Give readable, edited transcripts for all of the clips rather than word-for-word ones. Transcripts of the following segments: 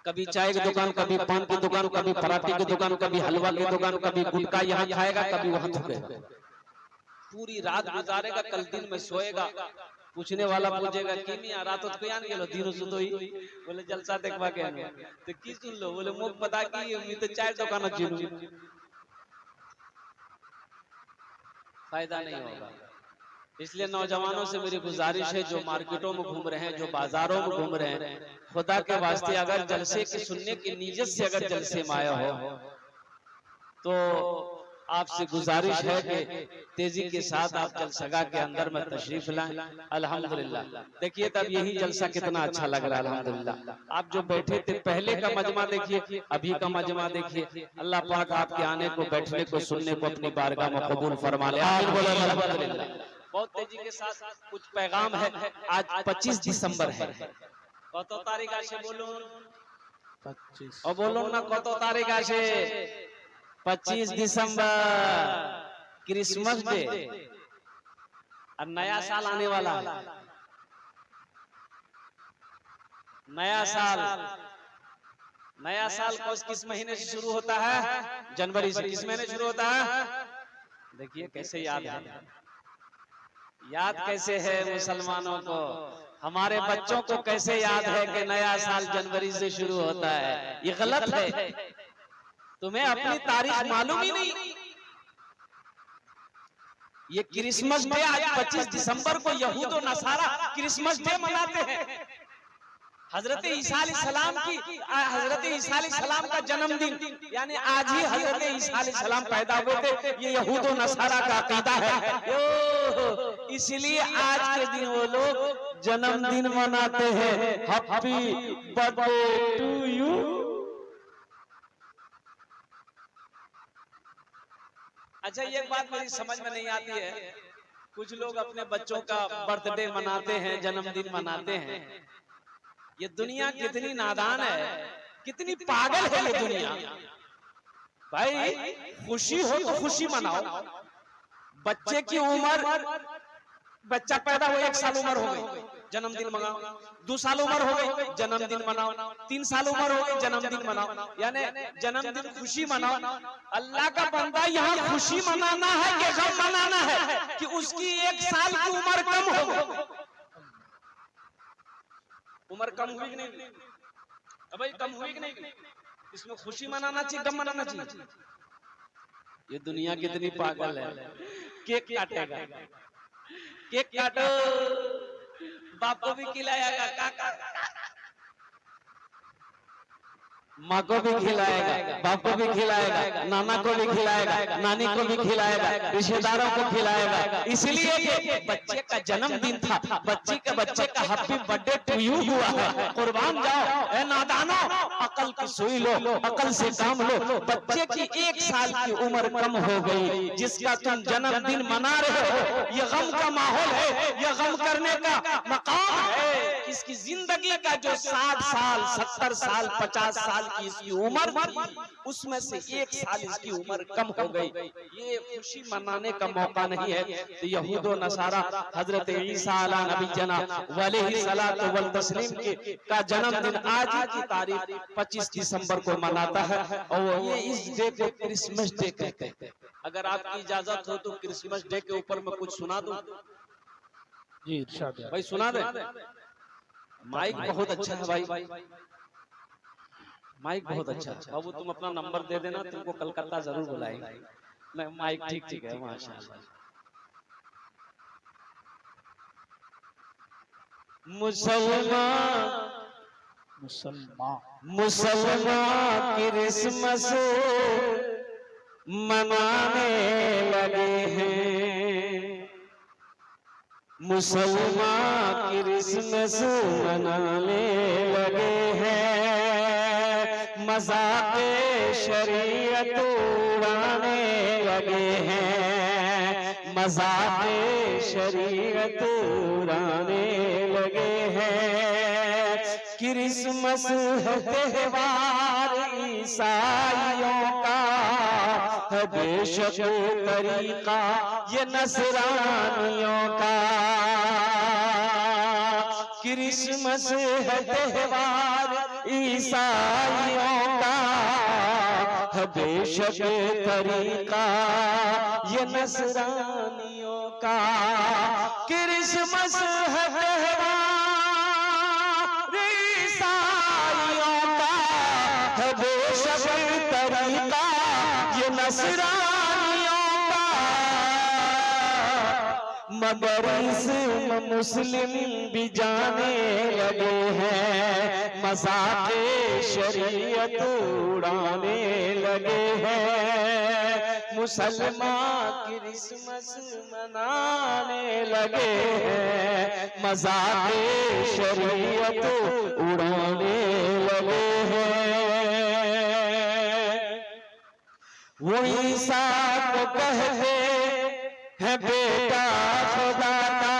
कभी चाय की दुकान, कभी पान की दुकान, कभी पराठे की दुकान, कभी हलवा की दुकान, कभी गुटखा यहाँ खाएगा, कभी वहां थूकेगा। पूरी रात गुजारेगा, कल दिन में सोएगा। पूछने वाला पूछेगा कि मियां रात तो यान गेलो दिन सुतो ही, बोले जलसा देखवा के आनो तो की सुन लो, बोले मुख पता की मी तो चाय दुकान जीनू, फायदा नहीं होगा। इसलिए नौजवानों से मेरी गुजारिश है, जो मार्केटों में घूम रहे हैं, जो बाजारों में घूम रहे हैं, खुदा के वास्ते अगर जलसे के सुनने की नीयत से अगर जलसे में आया हो तो आपसे गुजारिश है कि तेजी के साथ आप जलसगा के अंदर में तशरीफ लाएं। अल्हम्दुलिल्लाह देखिए तब यही जलसा कितना अच्छा लग रहा है। अल्हम्दुलिल्लाह आप जो बैठे थे पहले का मजमा देखिए, अभी का मजमा देखिए। अल्लाह पाक आपके आने को, बैठने को, सुनने को अपनी बारगाह में कबूल फरमा ले। आमीन बोलो अल्हम्दुलिल्लाह। बहुत तेजी के साथ कुछ पैगाम है। आज 25 दिसंबर है। कत तारीख आसे बोलो 25 और बोलो ना कत तारीख आसे 25 दिसंबर क्रिसमस डे और नया साल आने वाला है। नया साल किस महीने से शुरू होता है? जनवरी से। किस महीने शुरू होता है? देखिए कैसे याद है, याद कैसे है मुसलमानों को, हमारे बच्चों को कैसे याद है कि नया साल जनवरी से शुरू होता है। ये गलत है, तुम्हें अपनी तारीख मालूम ही नहीं। ये क्रिसमस डे आज 25 दिसंबर को यहूद और नसारा क्रिसमस डे मनाते हैं। हजरत ईसा अलैहिस्सलाम की, हजरत ईसा अलैहिस्सलाम का जन्मदिन, यानी आज ही हजरत ईसा अलैहिस्सलाम पैदा हुए थे। ये यहूद और नसारा का अकीदा है, इसलिए आज के दिन वो लोग जन्मदिन मनाते हैं। Happy birthday to you. अच्छा ये बात मेरी समझ में नहीं आती है, कुछ लोग अपने बच्चों का बर्थडे मनाते हैं, जन्मदिन मनाते हैं। ये दुनिया कितनी नादान है, कितनी पागल है ये दुनिया। भाई खुशी हो तो खुशी मनाओ। बच्चे की उम्र, बच्चा पैदा हो 1 साल उम्र हो गई, जन्मदिन मनाओ। 2 साल उम्र हो गई, जन्मदिन मनाओ। 3 साल उम्र हो गई, जन्मदिन मनाओ। यानी जन्मदिन खुशी मनाओ। अल्लाह का बंदा यहाँ खुशी मनाना है कि गम मनाना है कि उसकी 1 साल की उम्र कम हो गई। उम्र कम हुई कि नहीं? भाई कम हुई कि नहीं? इसमें खुशी मनाना चाहिए, गम मनाना चाहिए। ये दुनिया कितनी पागल है। केक काटेगा, केक काटो, बाप को भी खिलाएगा, काका माँ को भी खिलाएगा, बाप को भी खिलाएगा, नाना को भी खिलाएगा, नानी को भी खिलाएगा, रिश्तेदारों को खिलाएगा। इसलिए ये बच्चे का जन्मदिन था, बच्चे का हैप्पी बर्थडे टू यू हुआ है। कुर्बान जाओ ए नादानो, अकल की सुई लो, अकल से काम लो। बच्चे की 1 साल की उम्र कम हो गई, जिसका तुम जन्मदिन मना रहे हो। ये गम का माहौल है, ये गम करने का मकाम है। इसकी जिंदगी का जो 60 साल, 70 साल, 50 साल की इसकी उम्र, उसमें से 1 साल इसकी उम्र कम हो गई। ये खुशी मनाने का मौका नहीं है। तो यहूद और नसारा हजरत ईसा अला नबीना अलैहिस्सलातु वल तस्लीम के का जन्मदिन आज की तारीख 25 दिसंबर को मनाता है, और ये इस डे को क्रिसमस डे कहते हैं। अगर आपकी इजाजत हो तो क्रिसमस डे के ऊपर मैं कुछ सुना दूं? जी इरशाद भाई, सुना दे। माइक बहुत अच्छा है भाई, माइक बहुत अच्छा है। बाबू तुम अपना नंबर दे देना, तुमको कलकत्ता जरूर बुलाएंगे। नहीं माइक ठीक है, माशाल्लाह। मुसलमान क्रिसमस मनाने लगे हैं। मुसलमान क्रिसमस मनाने लगे हैं। मज़ाक़ शरीयत उड़ाने लगे हैं। मज़ाक़ शरीयत उड़ाने लगे हैं। क्रिसमस है त्योहार ईसाइयों का, है बेशक तरीका ये नसरानियों का। क्रिसमस है त्योहार ईसाइयों का, है बेशक तरीका ये नसरानियों का। क्रिसमस है त्योहार ईसाइयों का, है बेशक तरीका ये नसरानियों का, मगर इसमें मुस्लिम भी जाने लगे हैं, मज़ाक़े शरीयत उड़ाने लगे हैं। मुसलमान क्रिसमस मनाने लगे हैं, मज़ाक़े शरीयत उड़ाने लगे हैं। वो ईसा को कहते है बेटा खुदा का,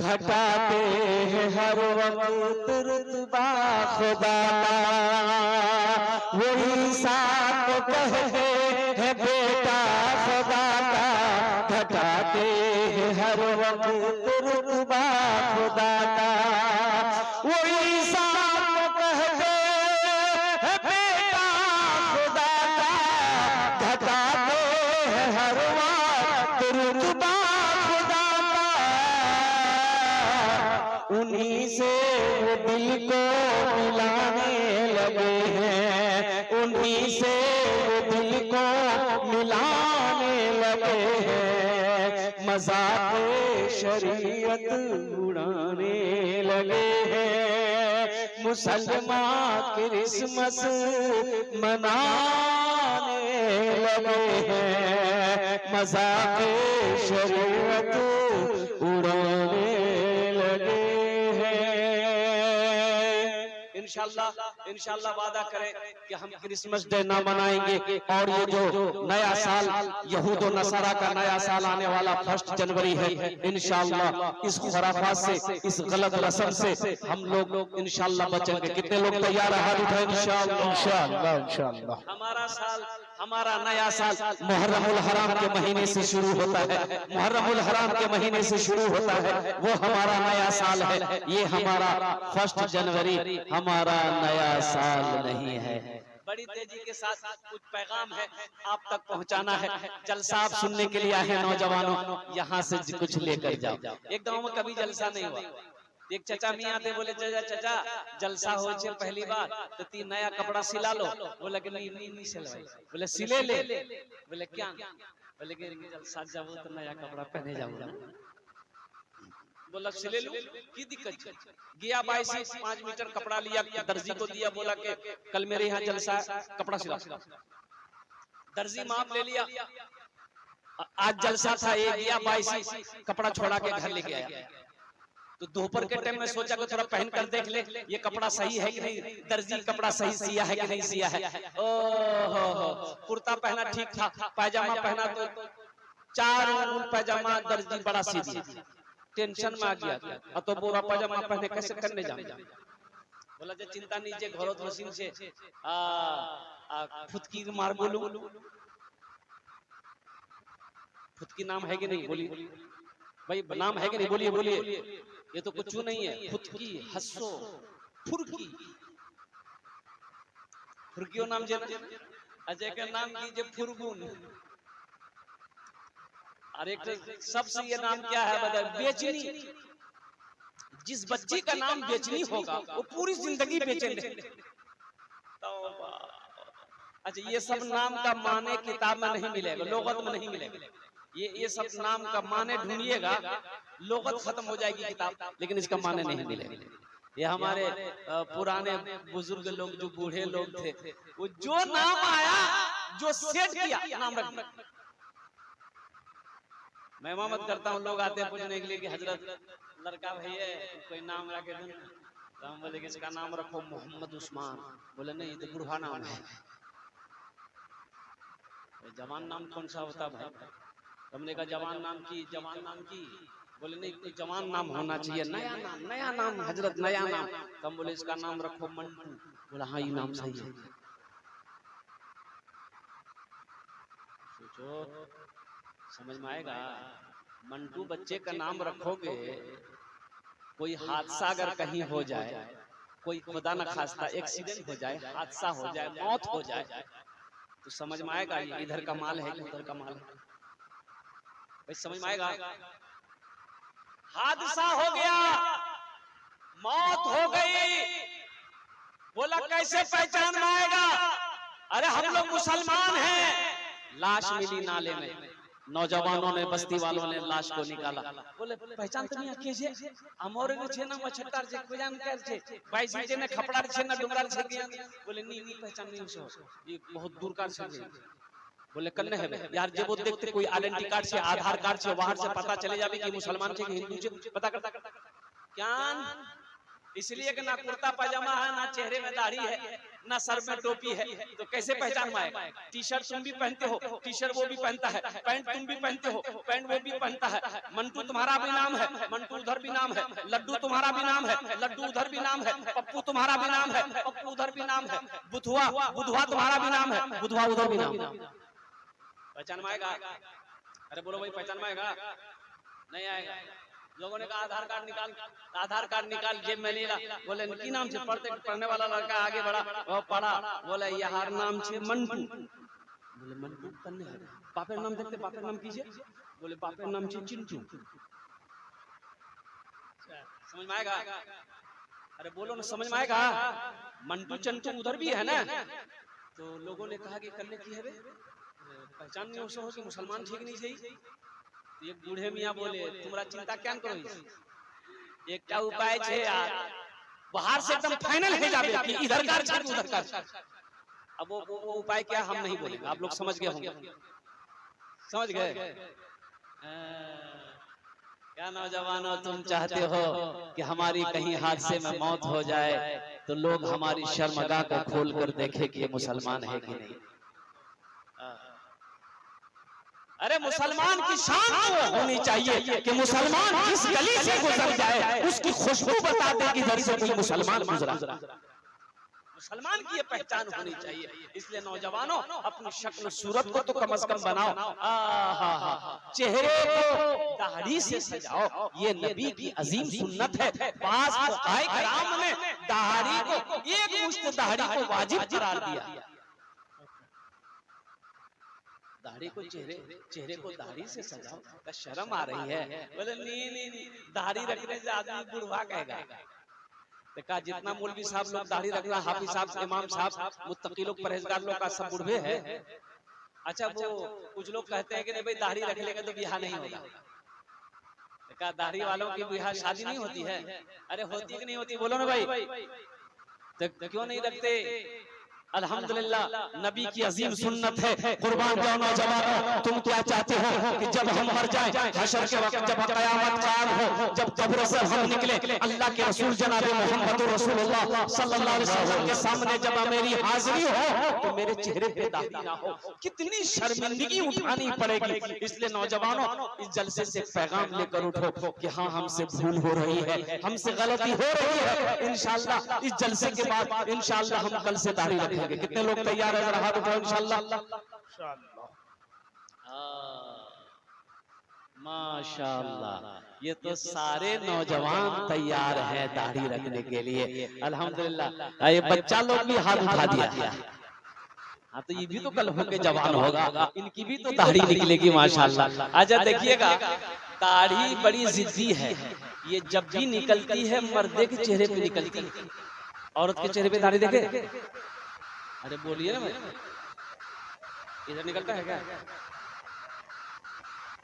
घटाते हैं हर वक्त रुतबा खुदा का। वो ईसा को कहते हैं बेटा खुदा का, घटाते हैं हर वक्त रुतबा खुदा का। वो ईसा को कहते हैं बेटा खुदा का, घटाते हैं हर वक्त रुतबा खुदा का। उन्हीं से वो दिल को मिलाने लगे हैं, उन्हीं से वो दिल को मिलाने लगे हैं, मज़ाक़े शरीयत उड़ाने लगे हैं। मुसलमान क्रिसमस मनाने लगे हैं, मज़ाक़े शरीयत उड़ाने लगे हैं। इंशाल्लाह वादा करें कि हम क्रिसमस डे ना मनाएंगे, और ये जो नया साल यहूद और नसारा का नया साल आने वाला 1 जनवरी है, इंशाल्लाह इस खुराफात से, इस गलत रस्म से हम लोग इंशाल्लाह बचेंगे। कितने लोग तैयार हैं? हाथ उठाएं। इंशाल्लाह हमारा साल, हमारा नया साल मुहर्रमुल हराम के महीने से शुरू होता है, मुहर्रमुल हराम के महीने से शुरू होता है, वो हमारा नया साल है। ये हमारा 1 जनवरी हमारा नया साल नहीं है। बड़ी तेजी के साथ कुछ पैगाम है आप तक पहुंचाना है। जलसा आप सुनने के लिए आए हैं नौजवानों, यहाँ से कुछ लेकर जाओ। एक गांव में कभी जलसा नहीं हुआ। एक चचा मियाँ थे, बोले चचा जलसा हो पहली बार तो 3 नया कपड़ा सिला लो। बोला कि नहीं सिलवाई। बोले सिले ले। बोले क्या? बोले कि जलसा जाओ तो नया कपड़ा पहने जाऊंगा। बोला सिले लो, की दिक्कत? गया 5 मीटर कपड़ा लिया, दर्जी को दिया, बोला कि कल मेरे यहाँ जलसा कपड़ा सिला। दर्जी माप ले लिया। आज जलसा था, ये गया 22 कपड़ा छोड़ा के घर लेके आया। तो दोपहर के टाइम में सोचा कि थोड़ा पहन कर देख ले ये कपड़ा सही है कि नहीं, दर्जी कपड़ा सही सिया है कि नहीं सिया है। ओहो, कुर्ता पहना ठीक था, पैजामा पहना तो 4 पैजामा दर्जी बड़ा सी दिया। टेंशन में आ गया तो पूरा पैजामा पहने कैसे करने जाऊं। बोला जे चिंता नहीं, जे घरोत मशीन से फुदकी मार बोलू। फुदकी नाम है कि नहीं? बोलिए भाई, नाम है कि नहीं? बोलिए बोलिए। ये तो कुछ नहीं है। फुदकी, हस्सो, फुरकी। फुरकियो नाम जे अजय का नाम कीजिए फुरगुन। और एक सबसे ये नाम क्या है बता, बेचनी। जिस बच्ची का नाम बेचनी होगा वो पूरी जिंदगी बेचेंगे। अच्छा, ये सब नाम का माने किताब में नहीं मिलेगा, लोगत में नहीं मिलेगा। ये सब नाम का माने ढूंढिएगा, लोगत खत्म हो जाएगी किताब, लेकिन इसका माने नहीं मिलेगा। ये हमारे पुराने बुजुर्ग लोग, जो बूढ़े लोग थे, वो जो नाम आया, जो सेट किया, नाम रख दिया। मैं मत करता हूँ, लोग आते हैं पूछने के लिए कि हजरत लड़का भैया कोई नाम रखे दो। तो हम बोले कि इसका नाम रखो मोहम्मद उस्मान। बोले नहीं, ये तो बुढ़ा नाम है। जवान नाम कौन सा होता भाई? हमने कहा जवान नाम की। बोले नहीं, कोई जवान नाम होना चाहिए, नया नाम हजरत, नया नाम। तो हम बोले इसका नाम रखो मंटू। बोला हाँ, ये नाम सही है। सोचो समझ में आएगा? मंटू बच्चे का नाम रखोगे, कोई हादसा अगर कहीं हो जाए, कोई खुदा न खास्ता एक्सीडेंट हो जाए, हादसा हो जाए, मौत हो जाए, तो समझ में आएगा ये इधर का माल है कि उधर का माल है? भाई समझ में आएगा? हादसा हो गया, मौत हो गई, बोला कैसे पहचान में आएगा? अरे हम लोग मुसलमान हैं। लाश मिली नाले में, नौजवानों ने, बस्ती वालों ने लाश को निकाला। बोले पहचान तो नहीं आके छे, अमोरे ने छे ना मछट्टार छे, पहचान कर छे, बाईसी छे ने खपड़ार छे ना डुंगरार छे के। बोले नहीं पहचान नहीं सो, ये बहुत दूर का छे। बोले कन्ने है यार, जब वो देखते कोई आइडेंटिटी कार्ड से, आधार कार्ड से, बाहर से पता चले जावे कि मुसलमान छे कि हिंदू छे, पता करता क्या? इसलिए कि ना कुर्ता पजामा है, ना चेहरे में दाढ़ी है, ना सर में टोपी है, तो कैसे पहचान में आएगा? टी शर्ट तुम भी पहनते हो, टी शर्ट वो भी पहनता है, पैंट तुम भी पहनते हो, पैंट वो भी पहनता है। मंटू तुम्हारा भी नाम है, मंटू उधर भी नाम है। लड्डू तुम्हारा भी नाम है, लड्डू उधर भी नाम है। पप्पू तुम्हारा भी नाम है, पप्पू उधर भी नाम है। बुधवा बुधवा तुम्हारा भी नाम है, बुधवा उधर भी नाम है। पहचान में आएगा? अरे बोलो भाई पहचान में आएगा? नहीं आएगा। लोगों ने कहा आधार कार्ड निकाल, आधार कार्ड निकाल, जेब में ले ला। बोले की नाम से पढ़ते, पढ़ने वाला लड़का आगे बढ़ा, वो पढ़ा, बोले यार नाम से मंटू। बोले मंटू कन्ने है, बापे नाम देखते, बापे नाम कीजिए। बोले बापे नाम से चिंटू। समझ में आएगा? अरे बोलो ना, समझ में आएगा? मंटू चंटू उधर भी है ना। तो लोगों ने कहा कि कन्ने की है बे, पहचान नहीं हो कि मुसलमान ठीक नहीं सही। ये बूढ़े मियाँ बोले तुम्हारा चिंता क्या करो, एक उपाय छे यार, बाहर से एकदम फाइनल है जावे कि इधर कार छे उधर कार। अब वो उपाय क्या हम नहीं बोलेंगे, आप लोग समझ गए होंगे। समझ गए? क्या नौजवानों, तुम चाहते हो कि हमारी कहीं हादसे में मौत हो जाए तो लोग हमारी शर्मगाह को खोल कर देखे कि ये मुसलमान है कि नहीं? अरे मुसलमान की शान तो होनी चाहिए कि मुसलमान जिस गली से गुजर जाए उसकी खुशबू बता दे कि इधर से कोई मुसलमान गुजरा। मुसलमान की ये पहचान होनी चाहिए। इसलिए नौजवानों अपनी शक्ल सूरत को तो कम से कम बनाओ, चेहरे को दाढ़ी से सजाओ। ये नबी की अजीम सुन्नत है। पास आए कराम ने दाढ़ी को, एक मुश्त दाढ़ी को वाजिब करार दिया। दाढ़ी को चेहरे को दाढ़ी से सजाओ, तो शर्म आ रही है। बोले नहीं, दाढ़ी रखने से आदमी बुढ़वा कहेगा। देखा जितना मौलवी साहब लोग दाढ़ी रख रहा, हाफिज साहब, इमाम साहब, मुत्तकी लोग, परहेजगार लोग का सब बुढ़वे है। अच्छा वो कुछ लोग कहते हैं कि नहीं भाई दाढ़ी रख लेगा तो ब्याह नहीं होगा। देखा दाढ़ी वालों की ब्याह शादी नहीं होती है। अरे होती कि नहीं होती, बोलो ना भाई। तो क्यों नहीं रखते? अल्हम्दुलिल्लाह नबी की अजीम सुन्नत है। कुर्बान जाओ नौजवानों, तुम क्या चाहते हो कि जब हम मर जाएं, हशर के वक्त जब कयामत कायम हो, जब कब्र से हम निकले, अल्लाह के रसूल जनाब मोहम्मद रसूलुल्लाह सल्लल्लाहु अलैहि वसल्लम के सामने जब मेरी हाजिरी हो तो मेरे चेहरे पे दाढ़ी ना हो, कितनी शर्मिंदगी उठानी पड़ेगी। इसलिए नौजवानों इस जलसे से पैगाम लेकर उठो कि हाँ हमसे भूल हो रही है, हमसे गलती हो रही है। इंशाअल्लाह इस जलसे के बाद इंशाअल्लाह हम कल से दाढ़ी रखेंगे। कितने लोग तैयार है? अगर हाथ उठाओ इंशाअल्लाह। माशाअल्लाह, ये तो सारे नौजवान तैयार हैं दाढ़ी रखने के लिए। अल्हम्दुलिल्लाह ये बच्चा लोग भी हाथ उठा दिया। हाँ तो ये भी तो कल होके जवान होगा, इनकी भी तो दाढ़ी निकलेगी माशाअल्लाह। अच्छा देखिएगा, दाढ़ी बड़ी जिद्दी है। ये जब भी निकलती है मर्दे के चेहरे पे निकलती है, औरत के चेहरे पे दाढ़ी देखे? अरे बोलिए ना भाई, इधर निकलता है क्या?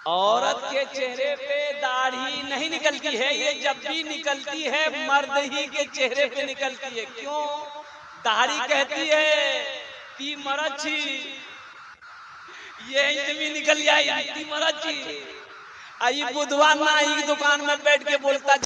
औरत के चेहरे पे दाढ़ी नहीं निकलती है, ये जब भी निकलती है मर्द ही के चेहरे पे निकलती है। क्यों? दाढ़ी कहती है ती मरची, ये भी निकल जाए ती मरची। आई बुधवार ना ही दुकान में बैठ के बोलता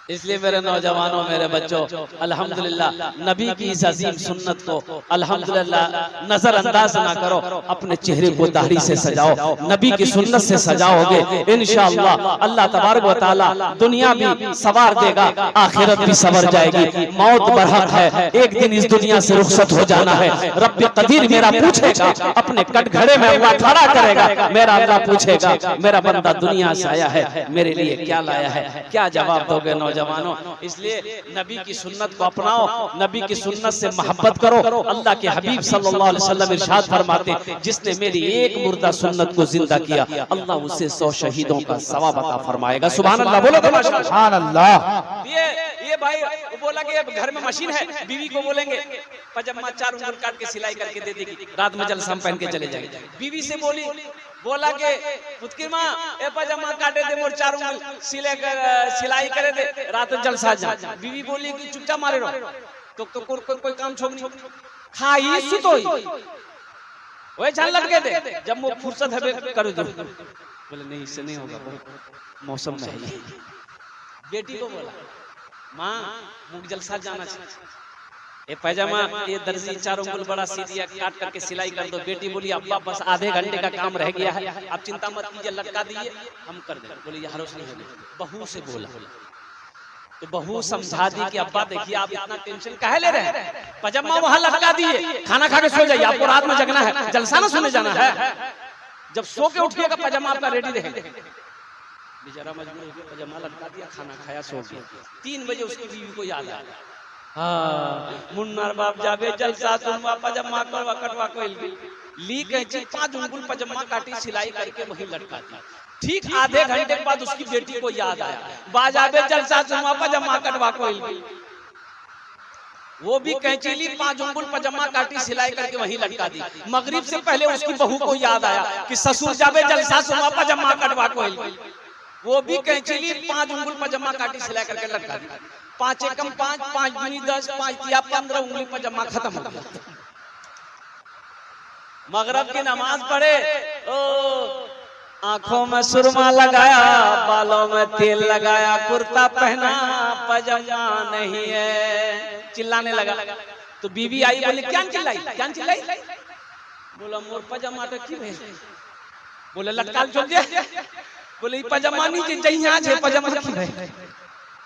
इसलिए मेरे नौजवानों, मेरे बच्चों, अल्हम्दुलिल्लाह नबी की इस अजीम सुन्नत को अल्हम्दुलिल्लाह नजरअंदाज ना करो, अपने चेहरे को दाढ़ी से सजाओ, नबी की सुन्नत से सजाओगे, इंशाअल्लाह अल्लाह तबारक व तआला दुनिया भी सवार देगा, आखिरत भी सवर जाएगी। मौत बरहक है, एक दिन इस दुनिया से रुखसत हो जाना है। रब्बे कदीर मेरा पूछेगा, अपने कटघरे में अल्लाह खड़ा करेगा, मेरा अल्लाह पूछेगा मेरा बंदा दुनिया से आया है, मेरे लिए क्या लाया है, क्या जवाब दोगे नौजवानों? इसलिए नबी की सुन्नत को अपनाओ, नबी की सुन्नत से मोहब्बत करो। अल्लाह के हबीब सल्लल्लाहु अलैहि वसल्लम इरशाद फरमाते, जिसने मेरी एक मुर्दा सुन्नत को जिंदा किया, अल्लाह उसे 100 शहीदों का सवाब अता फरमाएगा। सुभान अल्लाह, बोलो तो माशाअल्लाह। सुभान अल्लाह। ये भाई बोला कि अब घर में मशीन है, बीवी को बोलेंगे पजामा 4 उंगल काट के सिलाई करके दे देगी, रात में जलसा पहन के चले जाएंगे। बीवी से बोला के पुतकी माँ ए पजामा काटे दे, मोर 4 उंगल सिलाई करे दे, रात में जलसा जा। बीवी बोली कि चुपचाप मारे रहो, तो कोई काम छोड़ नहीं, खाई सुतोई वही झाल लटके दे, जब वो फुर्सत है कर दो। बोले नहीं, इससे नहीं होगा, मौसम में है। बेटी को बोला माँ मुझे जलसा जाना चाहिए, ये पैजामा ये दर्जी 4 उंगल बड़ा सी दिया, काट करके सिलाई कर दो। बेटी बोली अब्बा बस आधे घंटे का काम रह गया है, आप चिंता मत कीजिए, लटका दीजिए हम कर देंगे। बोले ये हरोस नहीं होगी। बहू से बोला तो बहू समझा दी कि अब्बा देखिए आप इतना टेंशन काहे ले रहे हैं, पजामा वहां लटका दिए, खाना खा के सो जाइए, आपको रात में जगना है, जलसा ना सुने जाना है। जब सो के उठिएगा पजामा आपका रेडी रहेगा। बेचारा मजबूर होकर पजामा लटका दिया, खाना खाया, सो गया। 3 बजे उसकी बीवी को याद आया, मुन्नार बाप जावे जलसा सुनवा, पजामा करवा कटवा को ली कैंची 5 उंगल पजामा काटी, सिलाई करके वही लटका दी। ठीक आधे घंटे के बाद उसकी बेटी को याद आया, बाजावे जलसा सुनवा, पजामा कटवा को वो भी कैंची ली, 5 उंगल पजामा काटी, सिलाई करके वही लटका दी। मगरिब से पहले उसकी बहू को याद आया कि ससुर जावे जलसा सुनवा, पजामा कटवा को वो भी कैंची ली, 5 उंगल पजामा काटी, सिलाई करके लटका दी। 5 एकम 5, 5 दूनी 10, 5 तिया 15 उंगली पजामा खत्म हो गया। मगरब की नमाज पढ़े, आंखों में सुरमा लगाया, बालों में तेल लगाया, कुर्ता पहना, पजामा नहीं है, चिल्लाने लगा। तो बीवी आई, बोले क्या चिल्लाई? बोला मोर पजामा तो की है। बोले लटकाल चल दे। बोले पजामा नहीं जहिया है, पजामा की है।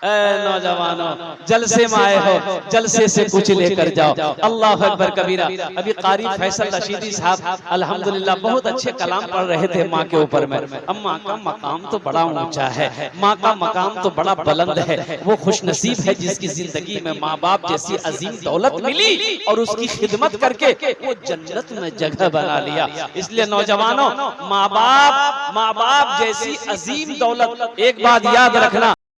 नौजवानों जलसे में आए हो, जलसे से कुछ लेकर जाओ। अल्लाह अकबर कबीरा। अभी कारी फैसल रशीदी साहब अल्हम्दुलिल्लाह बहुत अच्छे कलाम पढ़ रहे थे माँ के ऊपर में। अब माँ का मकाम तो बड़ा ऊंचा है, माँ का मकाम तो बड़ा बुलंद है। वो खुशनसीब है जिसकी जिंदगी में माँ बाप जैसी अजीम दौलत मिली और उसकी खिदमत करके वो जन्नत में जगह बना लिया। इसलिए नौजवानों माँ बाप जैसी अजीम दौलत, एक बात याद रखना,